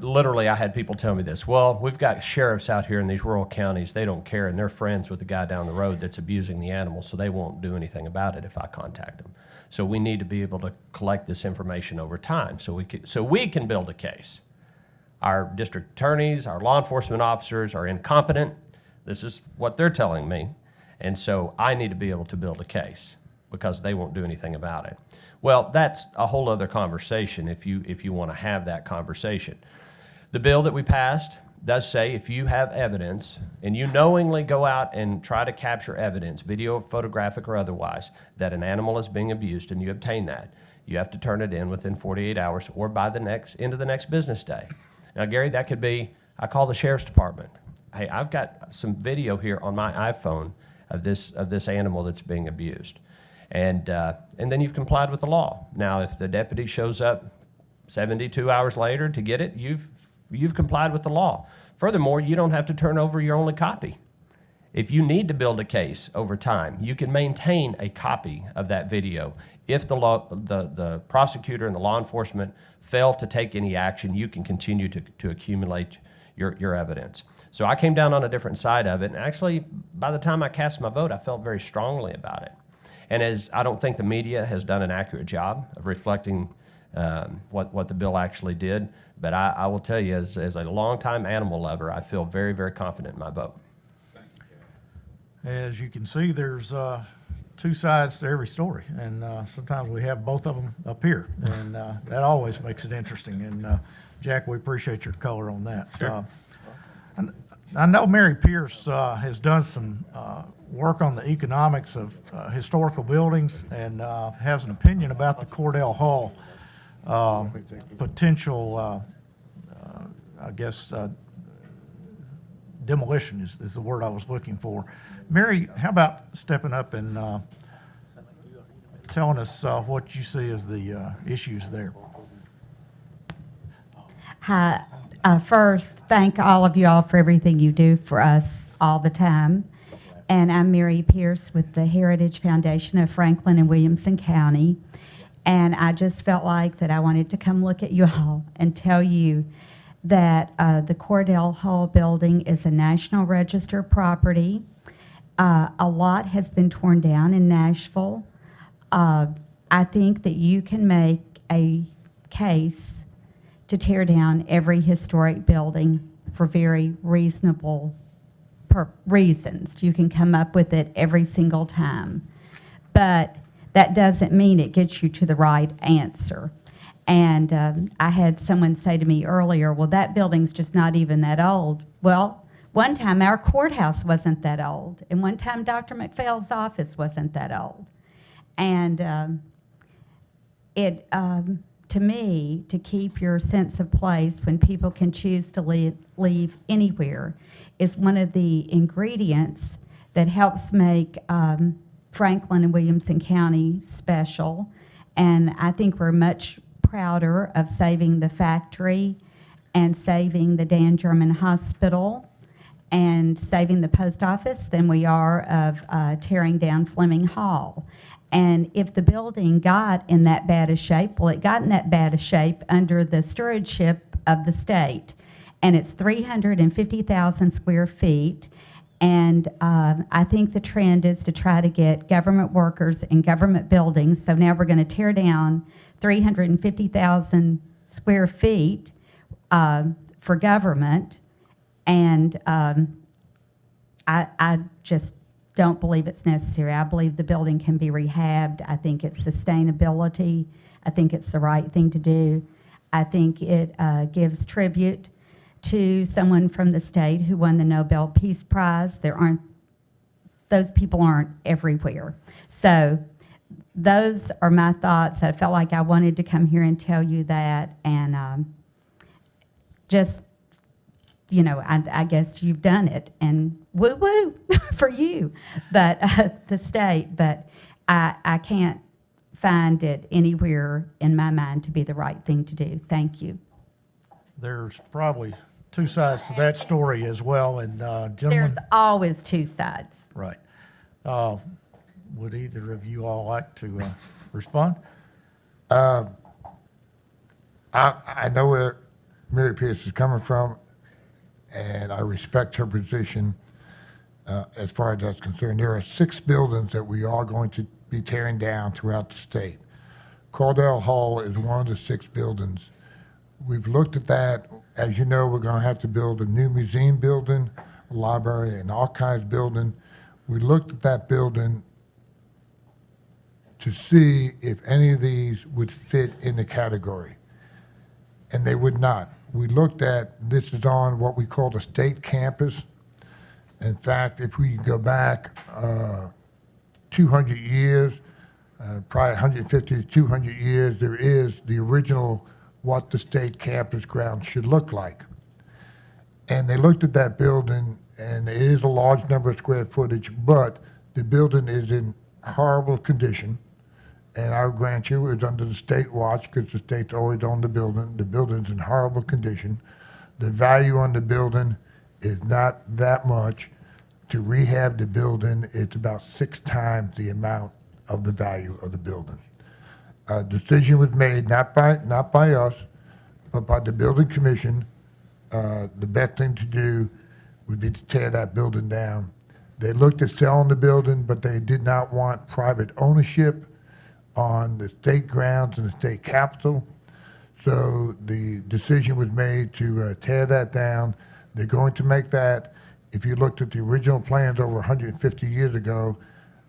literally I had people tell me this, well, we've got sheriffs out here in these rural counties, they don't care, and they're friends with the guy down the road that's abusing the animal, so they won't do anything about it if I contact them. So we need to be able to collect this information over time so we can build a case. Our district attorneys, our law enforcement officers are incompetent. This is what they're telling me. And so I need to be able to build a case because they won't do anything about it. Well, that's a whole other conversation if you want to have that conversation. The bill that we passed does say if you have evidence and you knowingly go out and try to capture evidence, video, photographic or otherwise, that an animal is being abused and you obtain that, you have to turn it in within 48 hours or by the end of the next business day. Now, Gary, that could be, I call the sheriff's department. Hey, I've got some video here on my iPhone of this animal that's being abused. And then you've complied with the law. Now, if the deputy shows up 72 hours later to get it, you've complied with the law. Furthermore, you don't have to turn over your only copy. If you need to build a case over time, you can maintain a copy of that video. If the prosecutor and the law enforcement fail to take any action, you can continue to accumulate your evidence. So I came down on a different side of it, and actually, by the time I cast my vote, I felt very strongly about it. And as I don't think the media has done an accurate job of reflecting what the bill actually did, but I will tell you, as a longtime animal lover, I feel very, very confident in my vote. As you can see, there's two sides to every story, and sometimes we have both of them up here, and that always makes it interesting. And Jack, we appreciate your color on that. Sure. I know Mary Pierce has done some work on the economics of historical buildings and has an opinion about the Cordell Hall potential, I guess, demolition is the word I was looking for. Mary, how about stepping up and telling us what you see as the issues there? Hi. First, thank all of you all for everything you do for us all the time. And I'm Mary Pierce with the Heritage Foundation of Franklin and Williamson County. And I just felt like that I wanted to come look at you all and tell you that the Cordell Hall building is a National Register property. A lot has been torn down in Nashville. I think that you can make a case to tear down every historic building for very reasonable reasons. You can come up with it every single time. But that doesn't mean it gets you to the right answer. And I had someone say to me earlier, well, that building's just not even that old. Well, one time our courthouse wasn't that old, and one time Dr. McPhail's office wasn't that old. And to me, to keep your sense of place when people can choose to leave anywhere is one of the ingredients that helps make Franklin and Williamson County special. And I think we're much prouder of saving the factory and saving the Dan German Hospital and saving the post office than we are of tearing down Fleming Hall. And if the building got in that bad a shape, well, it got in that bad a shape under the stewardship of the state. And it's 350,000 square feet. And I think the trend is to try to get government workers in government buildings. So now we're going to tear down 350,000 square feet for government. And I just don't believe it's necessary. I believe the building can be rehabbed. I think it's sustainability. I think it's the right thing to do. I think it gives tribute to someone from the state who won the Nobel Peace Prize. Those people aren't everywhere. So those are my thoughts. I felt like I wanted to come here and tell you that, and just, you know, I guess you've done it, and woo-woo for you, but the state, but I can't find it anywhere in my mind to be the right thing to do. Thank you. There's probably two sides to that story as well, and gentlemen. There's always two sides. Right. Would either of you all like to respond? I know where Mary Pierce is coming from, and I respect her position as far as that's concerned. There are 6 buildings that we are going to be tearing down throughout the state. Caldwell Hall is one of the 6 buildings. We've looked at that. As you know, we're going to have to build a new museum building, a library, and archives building. We looked at that building to see if any of these would fit in the category, and they would not. We looked at, this is on what we call the state campus. In fact, if we go back 200 years, probably 150 to 200 years, there is the original what the state campus grounds should look like. And they looked at that building, and it is a large number of square footage, but the building is in horrible condition. And I'll grant you, it's under the state watch because the state's always owned the building. The building's in horrible condition. The value on the building is not that much. To rehab the building, it's about 6 times the amount of the value of the building. A decision was made, not by us, but by the building commission. The best thing to do would be to tear that building down. They looked at selling the building, but they did not want private ownership on the state grounds and the state capitol. So the decision was made to tear that down. They're going to make that, if you looked at the original plans over 150 years ago,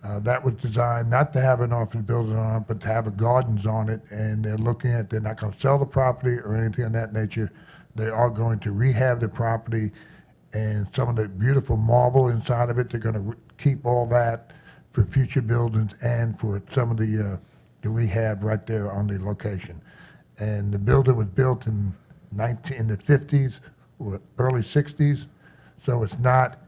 that was designed not to have an office building on it, but to have a gardens on it. And they're looking at, they're not going to sell the property or anything of that nature. They are going to rehab the property, and some of the beautiful marble inside of it, they're going to keep all that for future buildings and for some of the rehab right there on the location. And the building was built in the 50s or early 60s, so it's not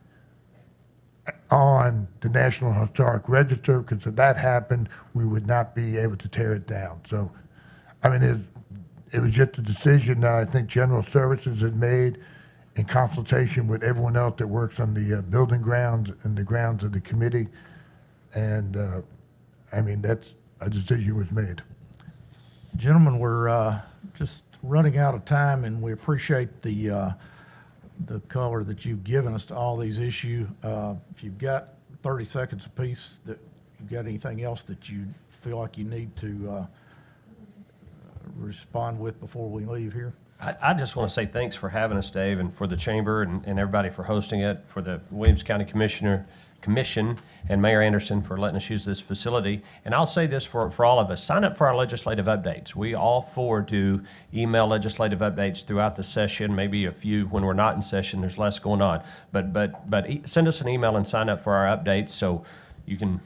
on the National Historic Register, because if that happened, we would not be able to tear it down. So, I mean, it was just a decision that I think General Services had made in consultation with everyone else that works on the building grounds and the grounds of the committee. And, I mean, that's a decision was made. Gentlemen, we're just running out of time, and we appreciate the color that you've given us to all these issues. If you've got 30 seconds apiece, that you've got anything else that you feel like you need to respond with before we leave here? I just want to say thanks for having us, Dave, and for the chamber and everybody for hosting it, for the Williamson County Commission and Mayor Anderson for letting us use this facility. And I'll say this for all of us, sign up for our legislative updates. We all forward to email legislative updates throughout the session, maybe a few when we're not in session, there's less going on. But send us an email and sign up for our updates so you can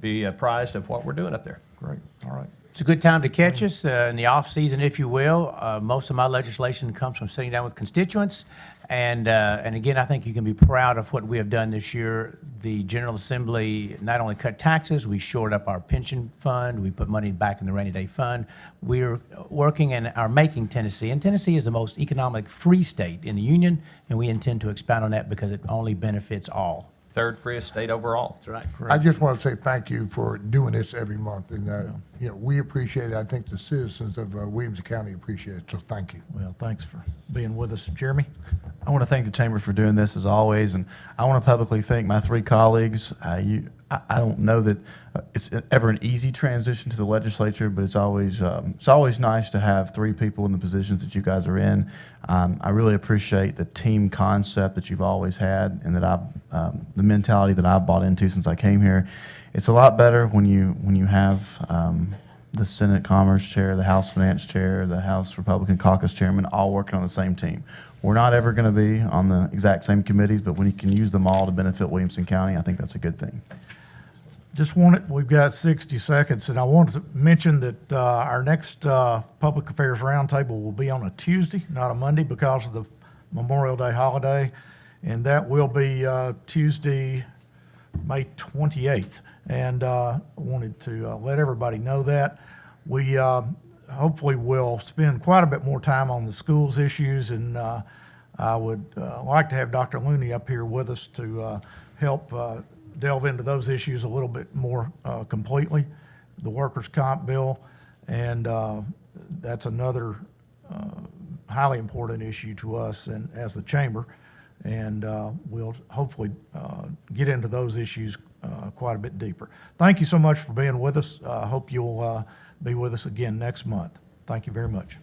be apprised of what we're doing up there. Great, all right. It's a good time to catch us in the off-season, if you will. Most of my legislation comes from sitting down with constituents. And again, I think you can be proud of what we have done this year. The General Assembly not only cut taxes, we shored up our pension fund, we put money back in the rainy day fund. We're working and are making Tennessee, and Tennessee is the most economic free state in the Union, and we intend to expand on that because it only benefits all. Third freest state overall. That's right. I just want to say thank you for doing this every month, and you know, we appreciate it. I think the citizens of Williamson County appreciate it, so thank you. Well, thanks for being with us. Jeremy? I want to thank the Chamber for doing this as always, and I want to publicly thank my 3 colleagues. I don't know that it's ever an easy transition to the legislature, but it's always nice to have 3 people in the positions that you guys are in. I really appreciate the team concept that you've always had, and that the mentality that I've bought into since I came here. It's a lot better when you have the Senate Commerce Chair, the House Finance Chair, the House Republican Caucus Chairman all working on the same team. We're not ever going to be on the exact same committees, but when you can use them all to benefit Williamson County, I think that's a good thing. We've got 60 seconds, and I wanted to mention that our next Public Affairs Roundtable will be on a Tuesday, not a Monday, because of the Memorial Day holiday, and that will be Tuesday, May 28th. And I wanted to let everybody know that. We hopefully will spend quite a bit more time on the schools issues, and I would like to have Dr. Looney up here with us to help delve into those issues a little bit more completely, the workers' comp bill, and that's another highly important issue to us and as the chamber, and we'll hopefully get into those issues quite a bit deeper. Thank you so much for being with us. Hope you'll be with us again next month. Thank you very much.